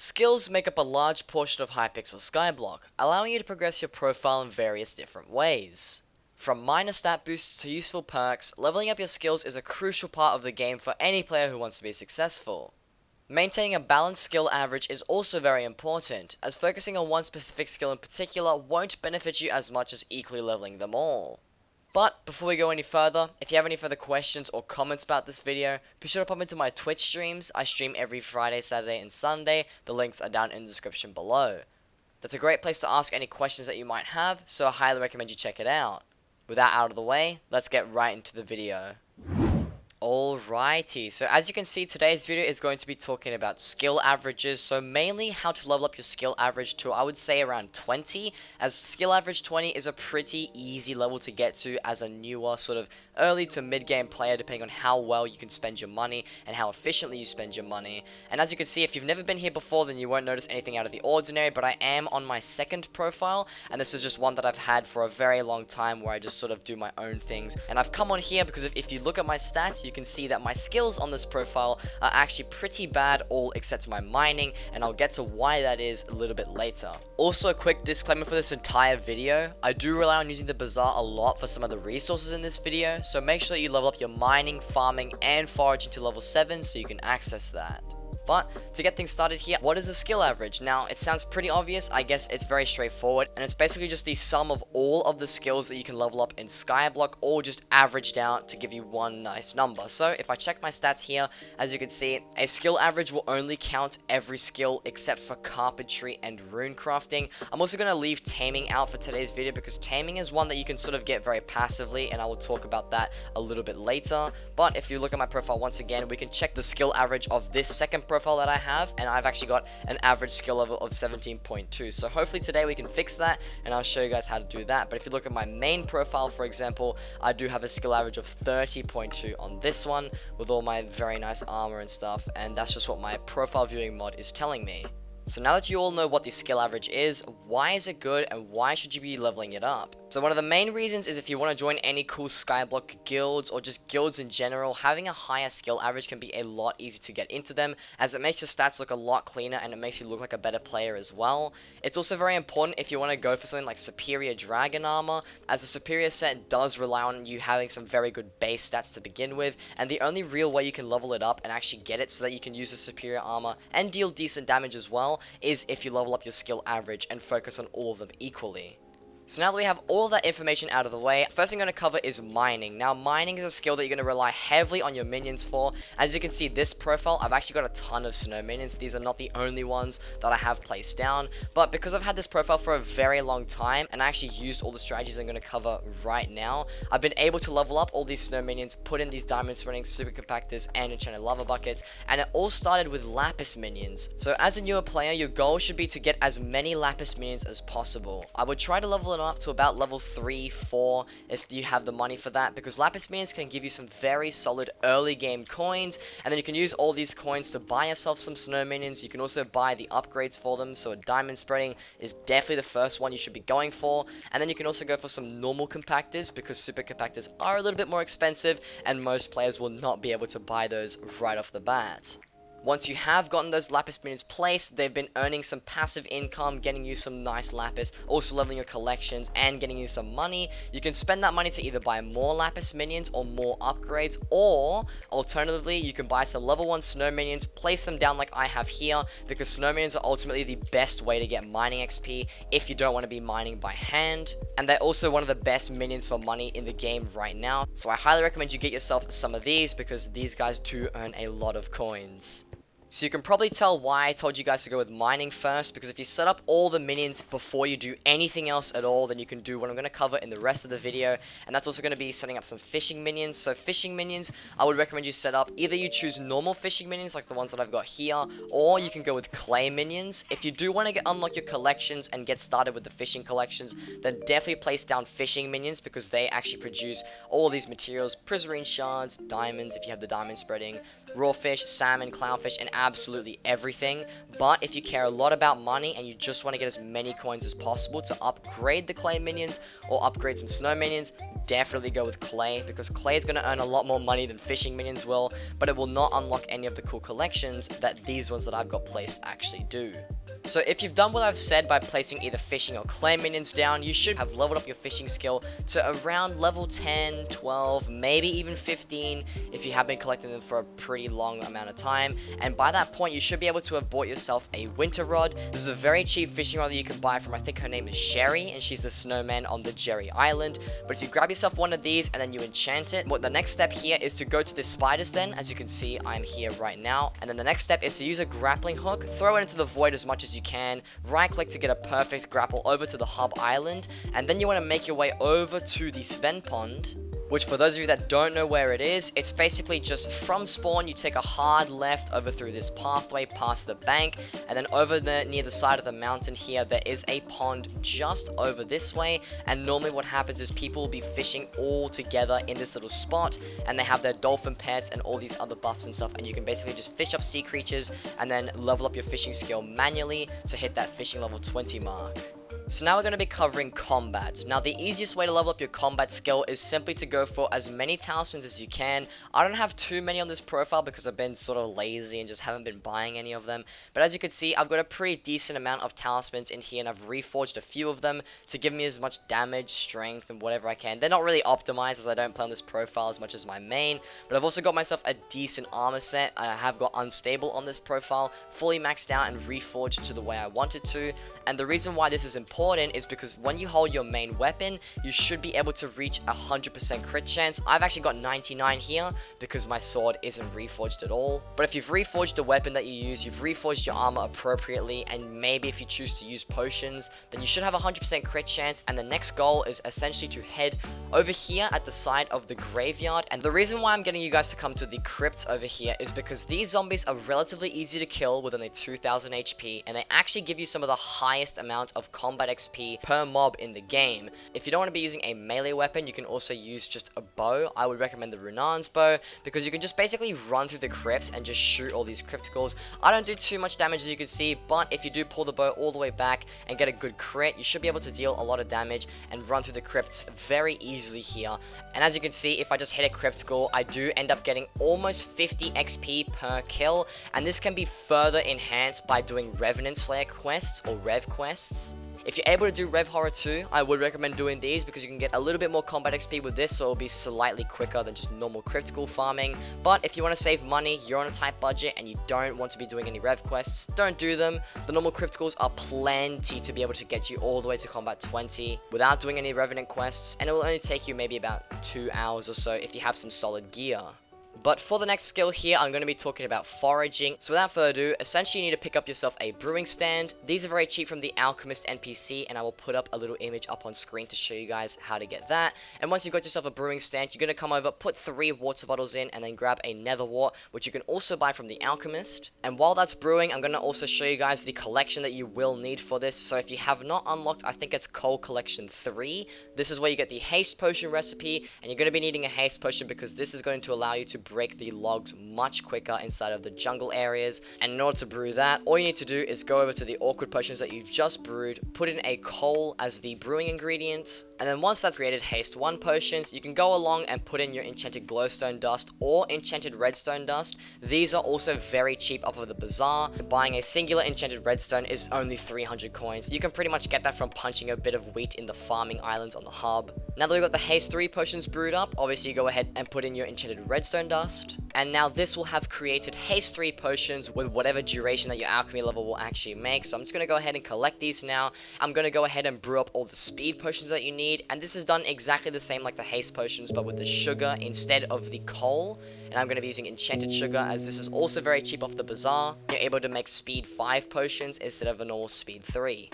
Skills make up a large portion of Hypixel Skyblock, allowing you to progress your profile in various different ways. From minor stat boosts to useful perks, leveling up your skills is a crucial part of the game for any player who wants to be successful. Maintaining a balanced skill average is also very important, as focusing on one specific skill in particular won't benefit you as much as equally leveling them all. But before we go any further, if you have any further questions or comments about this video, be sure to pop into my Twitch streams. I stream every Friday, Saturday, and Sunday. The links are down in the description below. That's a great place to ask any questions that you might have, so I highly recommend you check it out. With that out of the way, let's get right into the video. Alrighty, so as you can see, today's video is going to be talking about skill averages, so mainly how to level up your skill average to, I would say, around 20, as skill average 20 is a pretty easy level to get to as a newer, sort of early to mid-game player, depending on how well you can spend your money and how efficiently you spend your money. And as you can see, if you've never been here before, then you won't notice anything out of the ordinary, but I am on my second profile, and this is just one that I've had for a very long time, where I just sort of do my own things. And I've come on here because if you look at my stats, you can see that my skills on this profile are actually pretty bad, all except my mining, and I'll get to why that is a little bit later. Also, a quick disclaimer for this entire video, I do rely on using the bazaar a lot for some of the resources in this video, so make sure that you level up your mining, farming, and foraging to level 7 so you can access that. But to get things started here, what is the skill average? Now, it sounds pretty obvious. I guess it's very straightforward, and it's basically just the sum of all of the skills that you can level up in Skyblock, all just averaged out to give you one nice number. So if I check my stats here, as you can see, a skill average will only count every skill except for carpentry and rune crafting. I'm also going to leave taming out for today's video because taming is one that you can sort of get very passively, and I will talk about that a little bit later. But if you look at my profile once again, we can check the skill average of this second profile that I have, and I've actually got an average skill level of 17.2. So hopefully today we can fix that, and I'll show you guys how to do that. But if you look at my main profile, for example, I do have a skill average of 30.2 on this one with all my very nice armor and stuff, and that's just what my profile viewing mod is telling me. So now that you all know what the skill average is, why is it good and why should you be leveling it up? So one of the main reasons is if you want to join any cool Skyblock guilds or just guilds in general, having a higher skill average can be a lot easier to get into them, as it makes your stats look a lot cleaner and it makes you look like a better player as well. It's also very important if you want to go for something like superior dragon armor, as the superior set does rely on you having some very good base stats to begin with, and the only real way you can level it up and actually get it so that you can use the superior armor and deal decent damage as well is if you level up your skill average and focus on all of them equally. So now that we have all of that information out of the way, first thing I'm going to cover is mining. Now, mining is a skill that you're going to rely heavily on your minions for. As you can see, this profile, I've actually got a ton of snow minions. These are not the only ones that I have placed down, but because I've had this profile for a very long time, and I actually used all the strategies I'm going to cover right now, I've been able to level up all these snow minions, put in these diamond spreading super compactors and enchanted lava buckets, and it all started with lapis minions. So as a newer player, your goal should be to get as many lapis minions as possible. I would try to level it up to about level 3, 4 if you have the money for that, because lapis minions can give you some very solid early game coins, and then you can use all these coins to buy yourself some snow minions. You can also buy the upgrades for them, so a diamond spreading is definitely the first one you should be going for, and then you can also go for some normal compactors because super compactors are a little bit more expensive and most players will not be able to buy those right off the bat. Once you have gotten those lapis minions placed, they've been earning some passive income, getting you some nice lapis, also leveling your collections and getting you some money. You can spend that money to either buy more lapis minions or more upgrades, or alternatively, you can buy some level 1 snow minions, place them down like I have here, because snow minions are ultimately the best way to get mining XP if you don't want to be mining by hand. And they're also one of the best minions for money in the game right now. So I highly recommend you get yourself some of these because these guys do earn a lot of coins. So you can probably tell why I told you guys to go with mining first, because if you set up all the minions before you do anything else at all, then you can do what I'm going to cover in the rest of the video, and that's also going to be setting up some fishing minions. So fishing minions, I would recommend you set up, either you choose normal fishing minions like the ones that I've got here, or you can go with clay minions. If you do want to unlock your collections and get started with the fishing collections, then definitely place down fishing minions because they actually produce all of these materials, prismarine shards, diamonds if you have the diamond spreading, raw fish, salmon, clownfish, and absolutely everything. But if you care a lot about money and you just want to get as many coins as possible to upgrade the clay minions or upgrade some snow minions, definitely go with clay, because clay is going to earn a lot more money than fishing minions will, but it will not unlock any of the cool collections that these ones that I've got placed actually do. So if you've done what I've said by placing either fishing or clay minions down, you should have leveled up your fishing skill to around level 10, 12, maybe even 15 if you have been collecting them for a pretty long amount of time. And by that point, you should be able to have bought yourself a winter rod. This is a very cheap fishing rod that you can buy from, I think her name is Sherry, and she's the snowman on the Jerry Island. But if you grab yourself one of these and then you enchant it, the next step here is to go to this spider's den. As you can see, I'm here right now. And then the next step is to use a grappling hook, throw it into the void as much as you can, right click to get a perfect grapple over to the hub island, and then you want to make your way over to the Sven pond, which for those of you that don't know where it is, it's basically just from spawn, you take a hard left over through this pathway past the bank, and then over there near the side of the mountain here, there is a pond just over this way. And normally what happens is people will be fishing all together in this little spot, and they have their dolphin pets and all these other buffs and stuff, and you can basically just fish up sea creatures and then level up your fishing skill manually to hit that fishing level 20 mark. So now we're going to be covering combat. Now the easiest way to level up your combat skill is simply to go for as many talismans as you can. I don't have too many on this profile because I've been sort of lazy and just haven't been buying any of them. But as you can see, I've got a pretty decent amount of talismans in here, and I've reforged a few of them to give me as much damage, strength, and whatever I can. They're not really optimized as I don't play on this profile as much as my main, but I've also got myself a decent armor set. I have got unstable on this profile, fully maxed out and reforged to the way I wanted to. And the reason why this is important is because when you hold your main weapon, you should be able to reach 100% crit chance. I've actually got 99 here because my sword isn't reforged at all. But if you've reforged the weapon that you use, you've reforged your armor appropriately, and maybe if you choose to use potions, then you should have 100% crit chance. And the next goal is essentially to head over here at the side of the graveyard. And the reason why I'm getting you guys to come to the crypts over here is because these zombies are relatively easy to kill with only 2000 HP, and they actually give you some of the highest amounts of combat XP per mob in the game. If you don't want to be using a melee weapon, you can also use just a bow. I would recommend the Runan's bow, because you can just basically run through the crypts and just shoot all these crypticals. I don't do too much damage, as you can see, but if you do pull the bow all the way back and get a good crit, you should be able to deal a lot of damage and run through the crypts very easily here. And as you can see, if I just hit a cryptical, I do end up getting almost 50 XP per kill, and this can be further enhanced by doing Revenant Slayer quests or Rev quests. If you're able to do Rev Horror 2, I would recommend doing these because you can get a little bit more combat XP with this, so it'll be slightly quicker than just normal critical farming. But if you want to save money, you're on a tight budget, and you don't want to be doing any Rev quests, don't do them. The normal criticals are plenty to be able to get you all the way to combat 20 without doing any Revenant quests, and it will only take you maybe about 2 hours or so if you have some solid gear. But for the next skill here, I'm going to be talking about foraging. So without further ado, essentially you need to pick up yourself a brewing stand. These are very cheap from the Alchemist NPC, and I will put up a little image up on screen to show you guys how to get that. And once you've got yourself a brewing stand, you're going to come over, put 3 water bottles in, and then grab a nether wart, which you can also buy from the Alchemist. And while that's brewing, I'm going to also show you guys the collection that you will need for this. So if you have not unlocked, I think it's Coal Collection 3, this is where you get the haste potion recipe, and you're going to be needing a haste potion because this is going to allow you to break the logs much quicker inside of the jungle areas. And in order to brew that, all you need to do is go over to the awkward potions that you've just brewed, put in a coal as the brewing ingredient, and then once that's created haste 1 potions, you can go along and put in your enchanted glowstone dust or enchanted redstone dust. These are also very cheap off of the bazaar. Buying a singular enchanted redstone is only 300 coins. You can pretty much get that from punching a bit of wheat in the farming islands on the hub. Now that we've got the haste 3 potions brewed up, obviously you go ahead and put in your enchanted redstone dust. And now this will have created haste 3 potions with whatever duration that your alchemy level will actually make. So I'm just going to go ahead and collect these now. I'm going to go ahead and brew up all the speed potions that you need. And this is done exactly the same like the haste potions, but with the sugar instead of the coal. And I'm going to be using enchanted sugar, as this is also very cheap off the bazaar. You're able to make speed 5 potions instead of a normal speed 3.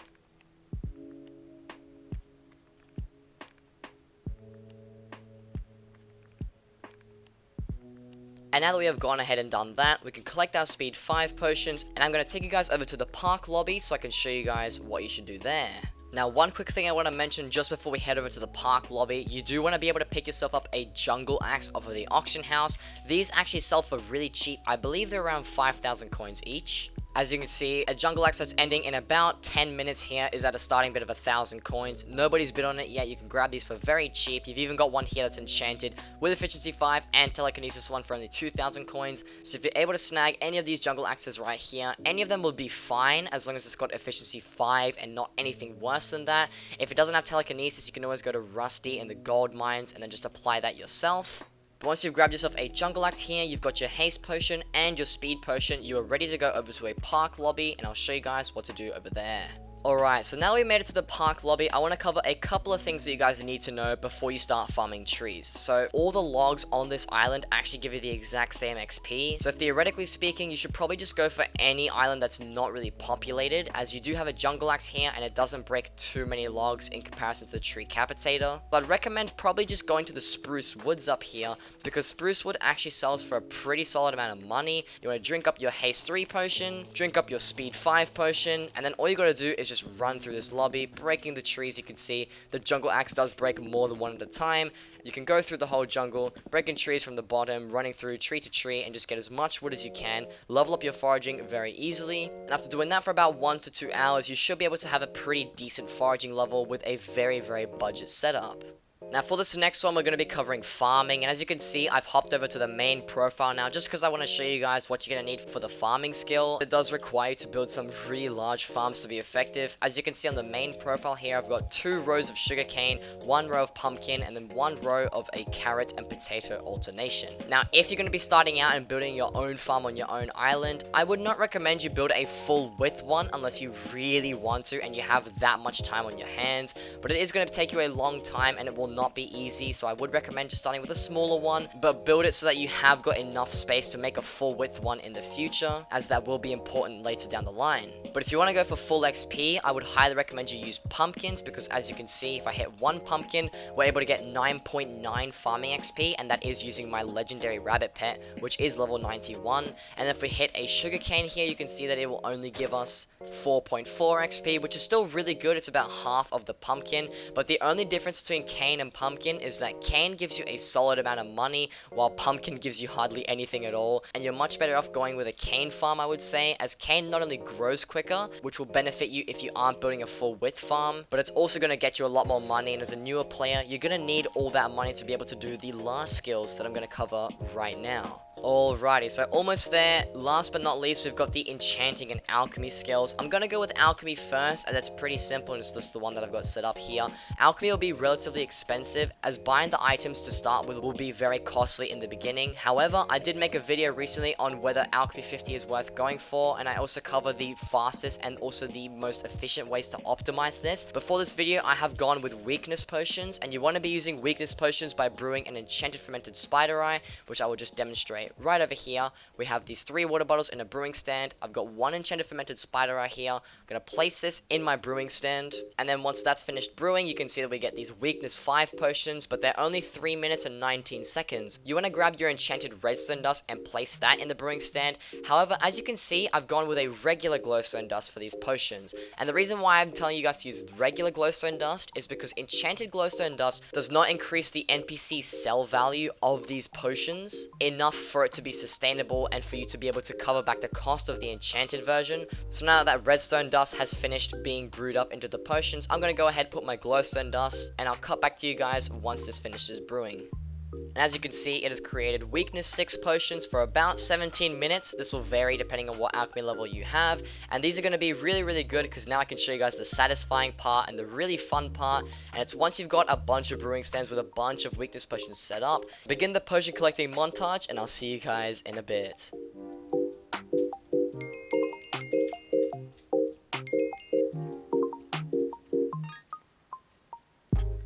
And now that we have gone ahead and done that, we can collect our speed 5 potions, and I'm going to take you guys over to the park lobby so I can show you guys what you should do there. Now, one quick thing I want to mention just before we head over to the park lobby, you do want to be able to pick yourself up a jungle axe off of the auction house. These actually sell for really cheap. I believe they're around 5,000 coins each. As you can see, a jungle axe that's ending in about 10 minutes here is at a starting bid of 1,000 coins. Nobody's bid on it yet. You can grab these for very cheap. You've even got one here that's enchanted with efficiency 5 and telekinesis 1 for only 2,000 coins. So if you're able to snag any of these jungle axes right here, any of them will be fine as long as it's got efficiency 5 and not anything worse than that. If it doesn't have telekinesis, you can always go to Rusty in the gold mines and then just apply that yourself. Once you've grabbed yourself a jungle axe here, you've got your haste potion and your speed potion. You are ready to go over to a park lobby, and I'll show you guys what to do over there. Alright, so now we made it to the park lobby, I want to cover a couple of things that you guys need to know before you start farming trees. So, all the logs on this island actually give you the exact same XP. So, theoretically speaking, you should probably just go for any island that's not really populated, as you do have a jungle axe here and it doesn't break too many logs in comparison to the tree capitator. But I'd recommend probably just going to the spruce woods up here, because spruce wood actually sells for a pretty solid amount of money. You want to drink up your haste 3 potion, drink up your speed 5 potion, and then all you gotta do is just run through this lobby, breaking the trees. You can see the jungle axe does break more than one at a time. You can go through the whole jungle, breaking trees from the bottom, running through tree to tree, and just get as much wood as you can. Level up your foraging very easily. And after doing that for about 1 to 2 hours, you should be able to have a pretty decent foraging level with a very, very budget setup. Now for this next one, we're going to be covering farming, and as you can see, I've hopped over to the main profile now, just because I want to show you guys what you're going to need for the farming skill. It does require you to build some really large farms to be effective. As you can see on the main profile here, I've got 2 rows of sugarcane, 1 row of pumpkin, and then 1 row of a carrot and potato alternation. Now, if you're going to be starting out and building your own farm on your own island, I would not recommend you build a full width one unless you really want to and you have that much time on your hands, but it is going to take you a long time and it will not be easy, so I would recommend just starting with a smaller one, but build it so that you have got enough space to make a full width one in the future, as that will be important later down the line. But if you want to go for full XP, I would highly recommend you use pumpkins, because as you can see, if I hit 1 pumpkin, we're able to get 9.9 farming XP, and that is using my legendary rabbit pet, which is level 91. And if we hit a sugarcane here, you can see that it will only give us 4.4 XP, which is still really good. It's about half of the pumpkin, but the only difference between cane and pumpkin is that cane gives you a solid amount of money, while pumpkin gives you hardly anything at all, and you're much better off going with a cane farm, I would say, as cane not only grows quicker, which will benefit you if you aren't building a full width farm, but it's also going to get you a lot more money, and as a newer player, you're going to need all that money to be able to do the last skills that I'm going to cover right now. Alrighty, so almost there. Last but not least, we've got the enchanting and alchemy skills. I'm gonna go with alchemy first, as it's pretty simple and it's just the one that I've got set up here. Alchemy will be relatively expensive, as buying the items to start with will be very costly in the beginning. However, I did make a video recently on whether alchemy 50 is worth going for, and I also cover the fastest and also the most efficient ways to optimize this. Before this video, I have gone with weakness potions, and you want to be using weakness potions by brewing an enchanted fermented spider eye, which I will just demonstrate right over here. We have these 3 water bottles in a brewing stand. I've got 1 enchanted fermented spider eye here. I'm going to place this in my brewing stand, and then once that's finished brewing, you can see that we get these weakness 5 potions, but they're only 3 minutes and 19 seconds. You want to grab your enchanted redstone dust and place that in the brewing stand. However, as you can see, I've gone with a regular glowstone dust for these potions, and the reason why I'm telling you guys to use regular glowstone dust is because enchanted glowstone dust does not increase the NPC sell value of these potions enough for it to be sustainable and for you to be able to cover back the cost of the enchanted version. So now that redstone dust has finished being brewed up into the potions, I'm going to go ahead and put my glowstone dust, and I'll cut back to you guys once this finishes brewing. And as you can see, it has created weakness 6 potions for about 17 minutes. This will vary depending on what alchemy level you have. And these are going to be really, really good, because now I can show you guys the satisfying part and the really fun part. And it's once you've got a bunch of brewing stands with a bunch of weakness potions set up, begin the potion collecting montage, and I'll see you guys in a bit.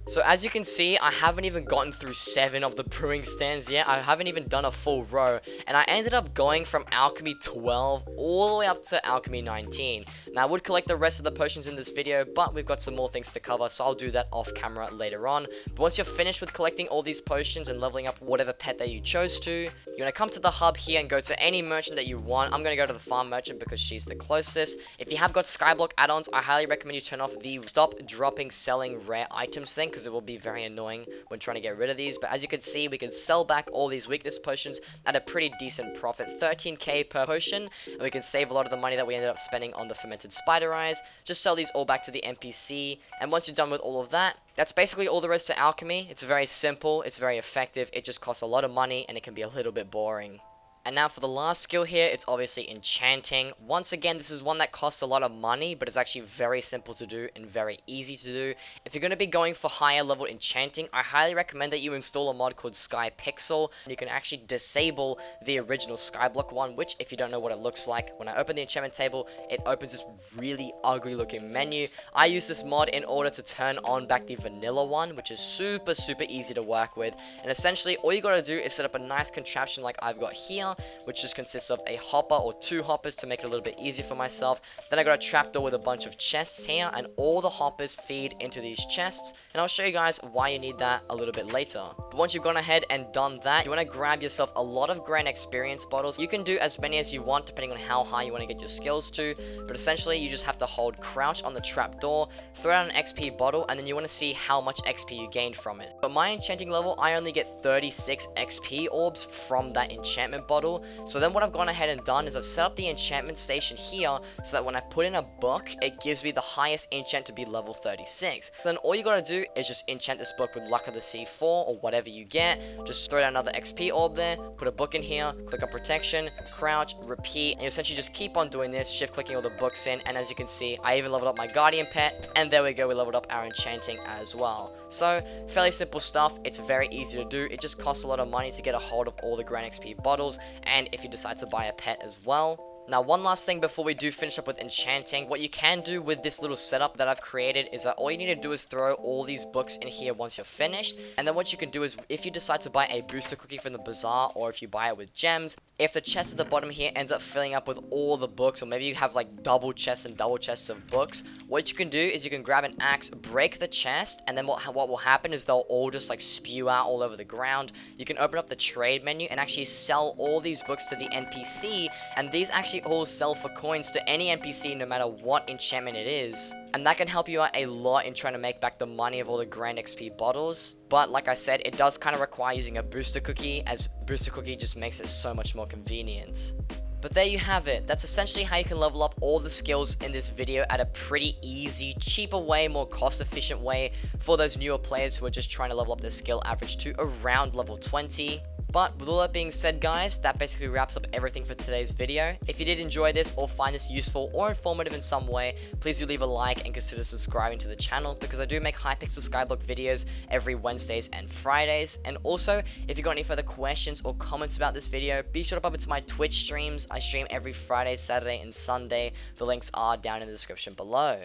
So as you can see, I haven't even gotten through 7 of the brewing stands yet. I haven't even done a full row. And I ended up going from Alchemy 12 all the way up to Alchemy 19. Now I would collect the rest of the potions in this video, but we've got some more things to cover, so I'll do that off camera later on. But once you're finished with collecting all these potions and leveling up whatever pet that you chose to, you're going to come to the hub here and go to any merchant that you want. I'm going to go to the farm merchant because she's the closest. If you have got Skyblock add-ons, I highly recommend you turn off the stop dropping selling rare items thing, because it will be very annoying when trying to get rid of these. But as you can see, we can sell back all these weakness potions at a pretty decent profit, 13k per potion, and we can save a lot of the money that we ended up spending on the fermented spider eyes. Just sell these all back to the NPC, and once you're done with all of that, that's basically all there is to alchemy. It's very simple, it's very effective, it just costs a lot of money, and it can be a little bit boring. And now for the last skill here, it's obviously enchanting. Once again, this is one that costs a lot of money, but it's actually very simple to do and very easy to do. If you're going to be going for higher level enchanting, I highly recommend that you install a mod called Hypixel. You can actually disable the original Skyblock one, which, if you don't know what it looks like, when I open the enchantment table, it opens this really ugly looking menu. I use this mod in order to turn on back the vanilla one, which is super easy to work with. And essentially, all you got to do is set up a nice contraption like I've got here, which just consists of a hopper or 2 hoppers to make it a little bit easier for myself. Then I got a trapdoor with a bunch of chests here, and all the hoppers feed into these chests, and I'll show you guys why you need that a little bit later. But once you've gone ahead and done that, you want to grab yourself a lot of grand experience bottles. You can do as many as you want depending on how high you want to get your skills to, but essentially you just have to hold crouch on the trapdoor, throw out an XP bottle, and then you want to see how much XP you gained from it. But my enchanting level, I only get 36 XP orbs from that enchantment bottle. So then what I've gone ahead and done is I've set up the enchantment station here so that when I put in a book, it gives me the highest enchant to be level 36. Then all you gotta do is just enchant this book with Luck of the Sea 4 or whatever you get. Just throw down another XP orb there, put a book in here, click on protection, crouch, repeat, and you essentially just keep on doing this, shift clicking all the books in, and as you can see, I even leveled up my guardian pet, and there we go, we leveled up our enchanting as well. So, fairly simple stuff, it's very easy to do, it just costs a lot of money to get a hold of all the grand XP bottles, and if you decide to buy a pet as well. Now, one last thing before we do finish up with enchanting, what you can do with this little setup that I've created is that all you need to do is throw all these books in here once you're finished, and then what you can do is, if you decide to buy a booster cookie from the bazaar, or if you buy it with gems, if the chest at the bottom here ends up filling up with all the books, or maybe you have like double chests and double chests of books, what you can do is you can grab an axe, break the chest, and then what will happen is they'll all just like spew out all over the ground. You can open up the trade menu and actually sell all these books to the NPC, and these actually all sell for coins to any NPC no matter what enchantment it is. And that can help you out a lot in trying to make back the money of all the grand XP bottles. But like I said, it does kind of require using a booster cookie, as booster cookie just makes it so much more convenient. But there you have it. That's essentially how you can level up all the skills in this video at a pretty easy, cheaper way, more cost efficient way for those newer players who are just trying to level up their skill average to around level 20. But with all that being said, guys, that basically wraps up everything for today's video. If you did enjoy this or find this useful or informative in some way, please do leave a like and consider subscribing to the channel, because I do make Hypixel Skyblock videos every Wednesdays and Fridays. And also, if you got any further questions or comments about this video, be sure to pop into my Twitch streams. I stream every Friday, Saturday, and Sunday. The links are down in the description below.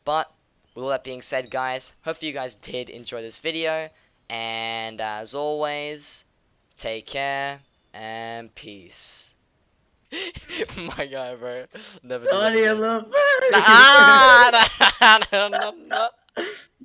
But with all that being said, guys, hopefully you guys did enjoy this video. And as always, take care and peace. My guy, bro. Never do that. Level Up Foraging. Nah, nah, nah, nah, nah.